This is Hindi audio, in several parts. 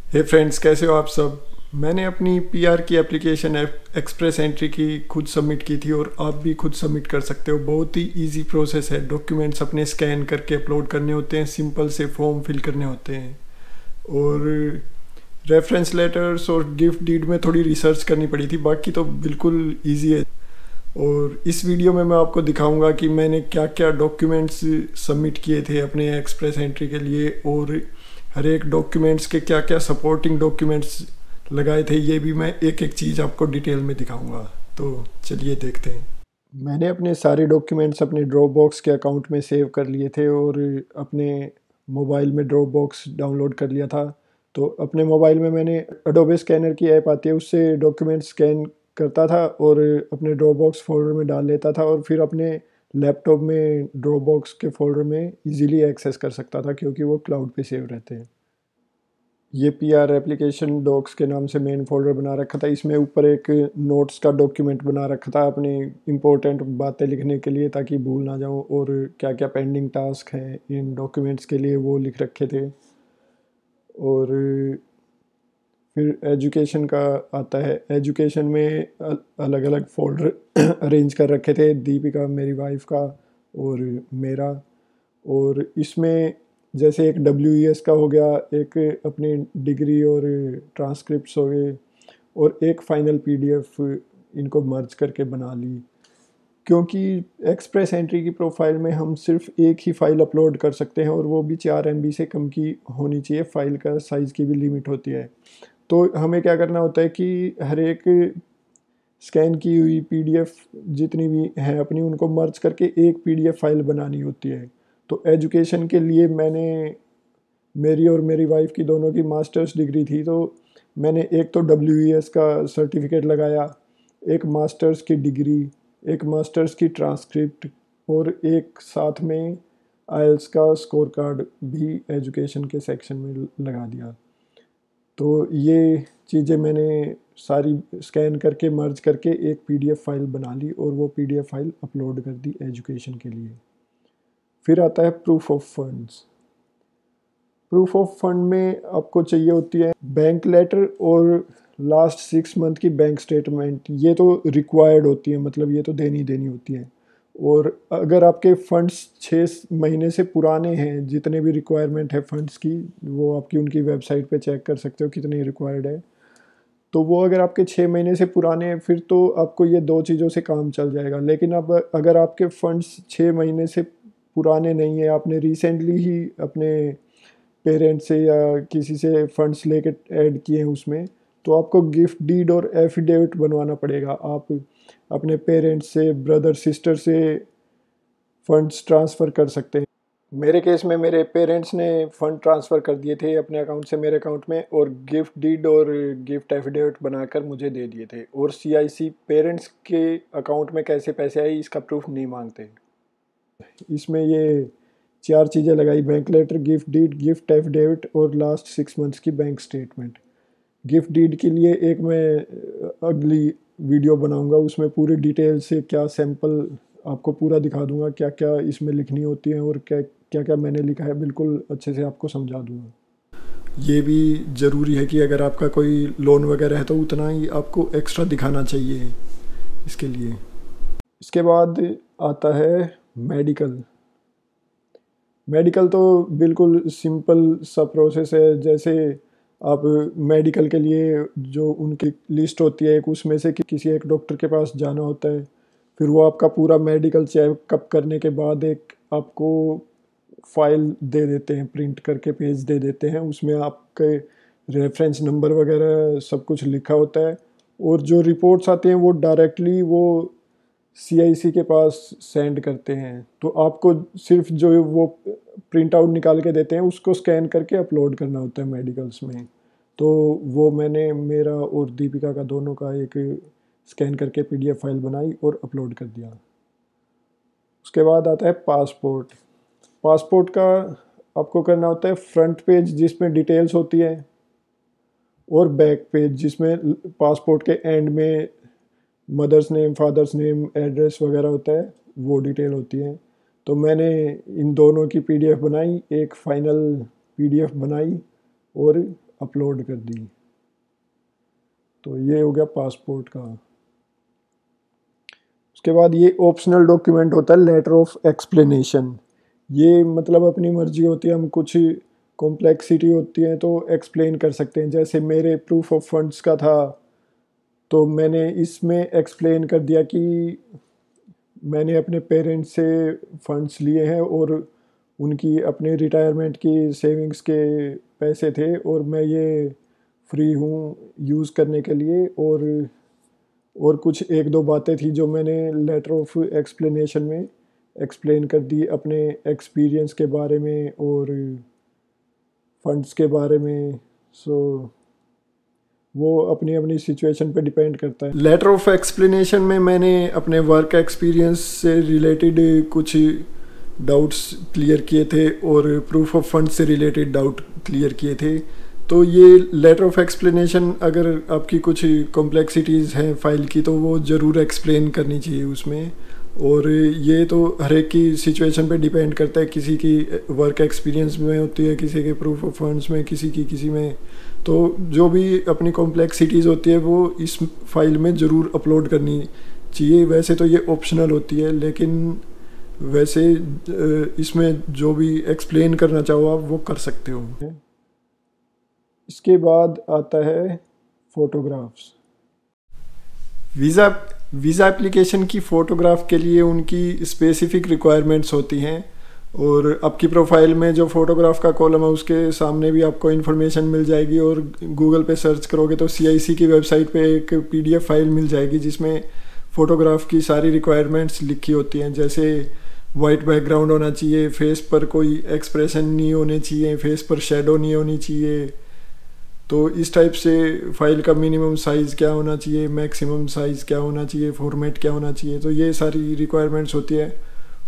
हे फ्रेंड्स, कैसे हो आप सब। मैंने अपनी पीआर की एप्लीकेशन एक्सप्रेस एंट्री की खुद सबमिट की थी और आप भी खुद सबमिट कर सकते हो। बहुत ही इजी प्रोसेस है। डॉक्यूमेंट्स अपने स्कैन करके अपलोड करने होते हैं, सिंपल से फॉर्म फिल करने होते हैं। और रेफरेंस लेटर्स और गिफ्ट डीड में थोड़ी रिसर्च करनी पड़ी थी, बाकी तो बिल्कुल इजी है। और इस वीडियो में मैं आपको दिखाऊंगा कि मैंने क्या क्या डॉक्यूमेंट्स सबमिट किए थे अपने एक्सप्रेस एंट्री के लिए, और हर एक डॉक्यूमेंट्स के क्या क्या सपोर्टिंग डॉक्यूमेंट्स लगाए थे, ये भी मैं एक एक चीज़ आपको डिटेल में दिखाऊंगा। तो चलिए देखते हैं। मैंने अपने सारे डॉक्यूमेंट्स अपने ड्रॉप बॉक्स के अकाउंट में सेव कर लिए थे और अपने मोबाइल में ड्रॉप बॉक्स डाउनलोड कर लिया था। तो अपने मोबाइल में मैंने अडोबे स्कैनर की ऐप आती है, उससे डॉक्यूमेंट स्कैन करता था और अपने ड्रॉप बॉक्स फोल्डर में डाल लेता था, और फिर अपने लैपटॉप में ड्रॉप बॉक्स के फोल्डर में इजीली एक्सेस कर सकता था, क्योंकि वो क्लाउड पे सेव रहते हैं। ये पीआर एप्लीकेशन डॉक्स के नाम से मेन फोल्डर बना रखा था। इसमें ऊपर एक नोट्स का डॉक्यूमेंट बना रखा था अपनी इम्पोर्टेंट बातें लिखने के लिए, ताकि भूल ना जाऊँ, और क्या क्या पेंडिंग टास्क हैं इन डॉक्यूमेंट्स के लिए वो लिख रखे थे। और फिर एजुकेशन का आता है। एजुकेशन में अलग अलग फोल्डर अरेंज कर रखे थे, दीपिका मेरी वाइफ का और मेरा। और इसमें जैसे एक WES का हो गया, एक अपनी डिग्री और ट्रांसक्रिप्ट्स हो गए, और एक फाइनल PDF इनको मर्ज करके बना ली। क्योंकि एक्सप्रेस एंट्री की प्रोफाइल में हम सिर्फ एक ही फ़ाइल अपलोड कर सकते हैं, और वो भी 4 MB से कम की होनी चाहिए। फ़ाइल का साइज़ की भी लिमिट होती है। तो हमें क्या करना होता है कि हर एक स्कैन की हुई PDF जितनी भी हैं अपनी, उनको मर्ज करके एक PDF फाइल बनानी होती है। तो एजुकेशन के लिए मेरी और मेरी वाइफ की दोनों की मास्टर्स डिग्री थी, तो मैंने एक तो WES का सर्टिफिकेट लगाया, एक मास्टर्स की डिग्री, एक मास्टर्स की ट्रांसक्रिप्ट, और एक साथ में IELTS का स्कोर कार्ड भी एजुकेशन के सेक्शन में लगा दिया। तो ये चीज़ें मैंने सारी स्कैन करके मर्ज करके एक PDF फाइल बना ली, और वो PDF फाइल अपलोड कर दी एजुकेशन के लिए। फिर आता है proof of funds. Proof of fund में आपको चाहिए होती है बैंक लेटर और लास्ट 6 मंथ की बैंक स्टेटमेंट। ये तो रिक्वायर्ड होती है, मतलब ये तो देनी देनी होती है। और अगर आपके फंड्स 6 महीने से पुराने हैं, जितने भी रिक्वायरमेंट है फंड्स की, वो आपकी उनकी वेबसाइट पे चेक कर सकते हो कितनी रिक्वायर्ड है। तो वो अगर आपके 6 महीने से पुराने हैं, फिर तो आपको ये दो चीज़ों से काम चल जाएगा। लेकिन अब अगर आपके फंड्स 6 महीने से पुराने नहीं है, आपने रिसेंटली ही अपने पेरेंट्स से या किसी से फंड्स लेके ऐड किए हैं उसमें, तो आपको गिफ्ट डीड और एफिडेविट बनवाना पड़ेगा। आप अपने पेरेंट्स से, ब्रदर सिस्टर से फंड्स ट्रांसफ़र कर सकते हैं। मेरे केस में मेरे पेरेंट्स ने फ़ंड ट्रांसफ़र कर दिए थे अपने अकाउंट से मेरे अकाउंट में, और गिफ्ट डीड और गिफ्ट एफिडेविट बनाकर मुझे दे दिए थे। और CIC पेरेंट्स के अकाउंट में कैसे पैसे आए इसका प्रूफ नहीं मांगते। इसमें ये 4 चीज़ें लगाई: bank letter, gift deed, gift affidavit और लास्ट 6 मंथ्स की बैंक स्टेटमेंट। गिफ्ट डीड के लिए एक मैं अगली वीडियो बनाऊंगा, उसमें पूरी डिटेल से क्या सैंपल आपको पूरा दिखा दूंगा, क्या क्या इसमें लिखनी होती है और क्या क्या क्या मैंने लिखा है, बिल्कुल अच्छे से आपको समझा दूंगा। ये भी ज़रूरी है कि अगर आपका कोई लोन वगैरह है तो उतना ही आपको एक्स्ट्रा दिखाना चाहिए इसके लिए। इसके बाद आता है मेडिकल। मेडिकल तो बिल्कुल सिंपल सा प्रोसेस है। जैसे आप मेडिकल के लिए जो उनकी लिस्ट होती है एक, उसमें से किसी एक डॉक्टर के पास जाना होता है। फिर वो आपका पूरा मेडिकल चेकअप करने के बाद एक आपको फाइल दे देते हैं, प्रिंट करके पेज दे देते हैं। उसमें आपके रेफरेंस नंबर वगैरह सब कुछ लिखा होता है। और जो रिपोर्ट्स आती हैं वो डायरेक्टली वो CIC के पास सेंड करते हैं। तो आपको सिर्फ जो वो प्रिंट आउट निकाल के देते हैं उसको स्कैन करके अपलोड करना होता है मेडिकल्स में। तो वो मैंने मेरा और दीपिका का दोनों का एक स्कैन करके PDF फाइल बनाई और अपलोड कर दिया। उसके बाद आता है पासपोर्ट। पासपोर्ट का आपको करना होता है फ्रंट पेज जिसमें डिटेल्स होती है, और बैक पेज जिसमें पासपोर्ट के एंड में mother's name, father's name, address वगैरह होता है, वो डिटेल होती है। तो मैंने इन दोनों की PDF बनाई, एक फाइनल PDF बनाई और अपलोड कर दी। तो ये हो गया पासपोर्ट का। उसके बाद ये ऑप्शनल डॉक्यूमेंट होता है लेटर ऑफ एक्सप्लेनेशन। ये मतलब अपनी मर्जी होती है, हम कुछ कॉम्प्लेक्सिटी होती है तो एक्सप्लेन कर सकते हैं। जैसे मेरे प्रूफ ऑफ फंड्स का था तो मैंने इसमें एक्सप्लेन कर दिया कि मैंने अपने पेरेंट्स से फंड्स लिए हैं और उनकी अपने रिटायरमेंट की सेविंग्स के पैसे थे और मैं ये फ्री हूँ यूज़ करने के लिए। और कुछ एक दो बातें थी जो मैंने लेटर ऑफ एक्सप्लेनेशन में एक्सप्लेन कर दी अपने एक्सपीरियंस के बारे में और फंड्स के बारे में। सो वो अपनी अपनी सिचुएशन पे डिपेंड करता है। लेटर ऑफ एक्सप्लेनेशन में मैंने अपने वर्क एक्सपीरियंस से रिलेटेड कुछ डाउट्स क्लियर किए थे और प्रूफ ऑफ फंड से रिलेटेड डाउट क्लियर किए थे। तो ये लेटर ऑफ एक्सप्लेनेशन अगर आपकी कुछ कॉम्प्लेक्सिटीज़ हैं फाइल की तो वो ज़रूर एक्सप्लेन करनी चाहिए उसमें। और ये तो हर एक की सिचुएशन पे डिपेंड करता है, किसी की वर्क एक्सपीरियंस में होती है, किसी के प्रूफ ऑफ फंड्स में, किसी की किसी में। तो जो भी अपनी कॉम्प्लेक्सिटीज़ होती है वो इस फाइल में ज़रूर अपलोड करनी चाहिए। वैसे तो ये ऑप्शनल होती है, लेकिन वैसे इसमें जो भी एक्सप्लेन करना चाहो आप वो कर सकते हो। इसके बाद आता है फ़ोटोग्राफ्स। वीज़ा एप्लीकेशन की फ़ोटोग्राफ के लिए उनकी स्पेसिफ़िक रिक्वायरमेंट्स होती हैं और आपकी प्रोफाइल में जो फ़ोटोग्राफ का कॉलम है उसके सामने भी आपको इन्फॉर्मेशन मिल जाएगी। और गूगल पे सर्च करोगे तो CIC की वेबसाइट पे एक PDF फाइल मिल जाएगी जिसमें फ़ोटोग्राफ की सारी रिक्वायरमेंट्स लिखी होती हैं। जैसे वाइट बैकग्राउंड होना चाहिए, फेस पर कोई एक्सप्रेशन नहीं होने चाहिए, फेस पर शेडो नहीं होनी चाहिए। तो इस टाइप से फाइल का मिनिमम साइज़ क्या होना चाहिए, मैक्सिमम साइज़ क्या होना चाहिए, फॉर्मेट क्या होना चाहिए, तो ये सारी रिक्वायरमेंट्स होती है।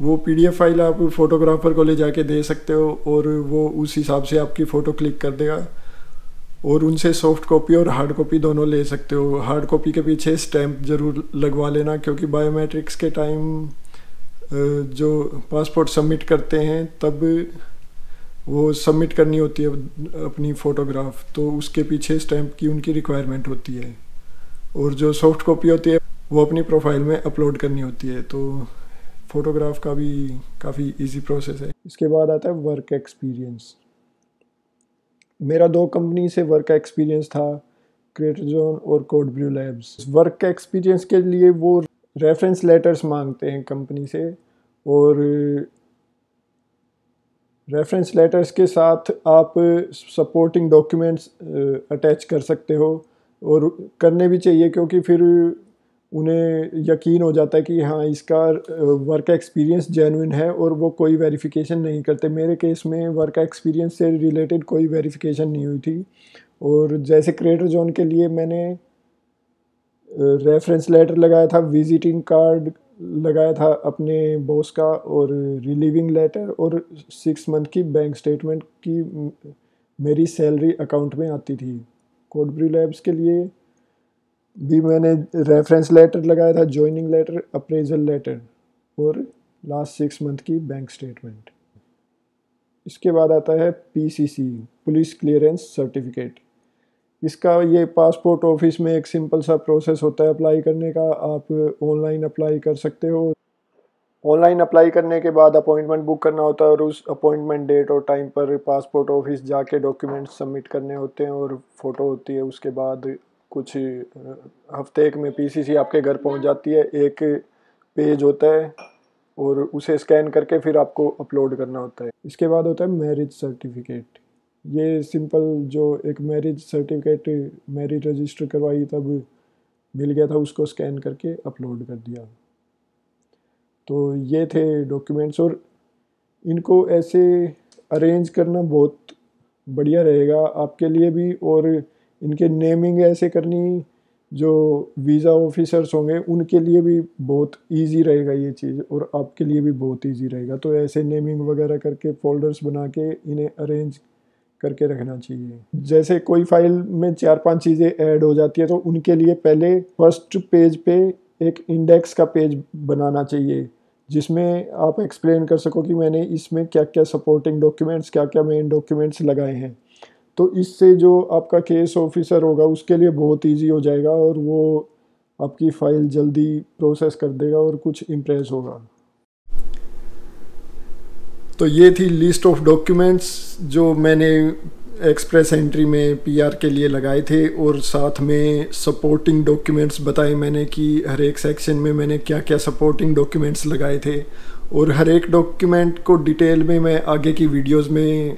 वो PDF फाइल आप फोटोग्राफर को ले जाके दे सकते हो और वो उस हिसाब से आपकी फ़ोटो क्लिक कर देगा। और उनसे सॉफ्ट कॉपी और हार्ड कॉपी दोनों ले सकते हो। हार्ड कॉपी के पीछे स्टैंप ज़रूर लगवा लेना, क्योंकि बायोमेट्रिक्स के टाइम जो पासपोर्ट सबमिट करते हैं तब वो सबमिट करनी होती है अपनी फ़ोटोग्राफ, तो उसके पीछे स्टैंप की उनकी रिक्वायरमेंट होती है। और जो सॉफ्ट कॉपी होती है वो अपनी प्रोफाइल में अपलोड करनी होती है। तो फ़ोटोग्राफ का भी काफ़ी इजी प्रोसेस है। इसके बाद आता है वर्क एक्सपीरियंस। मेरा 2 कंपनी से वर्क एक्सपीरियंस था, क्रिएटर जोन और code brew labs. Work experience के लिए वो रेफरेंस लेटर्स मांगते हैं कंपनी से और रेफरेंस लेटर्स के साथ आप सपोर्टिंग डॉक्यूमेंट्स अटैच कर सकते हो और करने भी चाहिए, क्योंकि फिर उन्हें यकीन हो जाता है कि हाँ इसका वर्क एक्सपीरियंस जेन्युइन है और वो कोई वेरिफिकेशन नहीं करते। मेरे केस में वर्क एक्सपीरियंस से रिलेटेड कोई वेरिफिकेशन नहीं हुई थी। और जैसे क्रिएटर जोन के लिए मैंने रेफरेंस लेटर लगाया था, विजिटिंग कार्ड लगाया था अपने बॉस का और रिलीविंग लेटर और 6 मंथ की बैंक स्टेटमेंट की मेरी सैलरी अकाउंट में आती थी। कोड ब्रू लैब्स के लिए भी मैंने रेफरेंस लेटर लगाया था, जॉइनिंग लेटर, अप्रेजल लेटर और लास्ट 6 मंथ की बैंक स्टेटमेंट। इसके बाद आता है PCC, पुलिस क्लियरेंस सर्टिफिकेट। इसका ये पासपोर्ट ऑफिस में एक सिंपल सा प्रोसेस होता है अप्लाई करने का। आप ऑनलाइन अप्लाई कर सकते हो। ऑनलाइन अप्लाई करने के बाद अपॉइंटमेंट बुक करना होता है और उस अपॉइंटमेंट डेट और टाइम पर पासपोर्ट ऑफिस जाके डॉक्यूमेंट्स सबमिट करने होते हैं और फ़ोटो होती है। उसके बाद कुछ हफ्ते एक में PCC आपके घर पहुंच जाती है। एक पेज होता है और उसे स्कैन करके फिर आपको अपलोड करना होता है। इसके बाद होता है मैरिज सर्टिफिकेट। ये सिंपल जो एक मैरिज सर्टिफिकेट मैरिज रजिस्टर करवाई तब मिल गया था, उसको स्कैन करके अपलोड कर दिया। तो ये थे डॉक्यूमेंट्स और इनको ऐसे अरेंज करना बहुत बढ़िया रहेगा आपके लिए भी। और इनके नेमिंग ऐसे करनी जो वीज़ा ऑफिसर्स होंगे उनके लिए भी बहुत इजी रहेगा ये चीज़ और आपके लिए भी बहुत इजी रहेगा। तो ऐसे नेमिंग वगैरह करके फोल्डर्स बना के इन्हें अरेंज करके रखना चाहिए। जैसे कोई फाइल में 4-5 चीज़ें ऐड हो जाती है तो उनके लिए पहले फर्स्ट पेज पे एक इंडेक्स का पेज बनाना चाहिए जिसमें आप एक्सप्लेन कर सको कि मैंने इसमें क्या क्या सपोर्टिंग डॉक्यूमेंट्स, क्या क्या मेन डॉक्यूमेंट्स लगाए हैं। तो इससे जो आपका केस ऑफिसर होगा उसके लिए बहुत इजी हो जाएगा और वो आपकी फ़ाइल जल्दी प्रोसेस कर देगा और कुछ इम्प्रेस होगा। तो ये थी लिस्ट ऑफ डॉक्यूमेंट्स जो मैंने एक्सप्रेस एंट्री में पीआर के लिए लगाए थे, और साथ में सपोर्टिंग डॉक्यूमेंट्स बताए मैंने कि हर एक सेक्शन में मैंने क्या क्या सपोर्टिंग डॉक्यूमेंट्स लगाए थे, और हर एक डॉक्यूमेंट को डिटेल में मैं आगे की वीडियोस में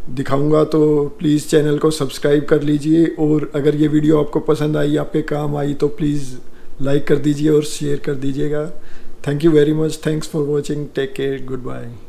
दिखाऊंगा। तो प्लीज़ चैनल को सब्सक्राइब कर लीजिए, और अगर ये वीडियो आपको पसंद आई, आपके काम आई, तो प्लीज़ लाइक कर दीजिए और शेयर कर दीजिएगा। Thank you very much, thanks for watching, take care, good bye.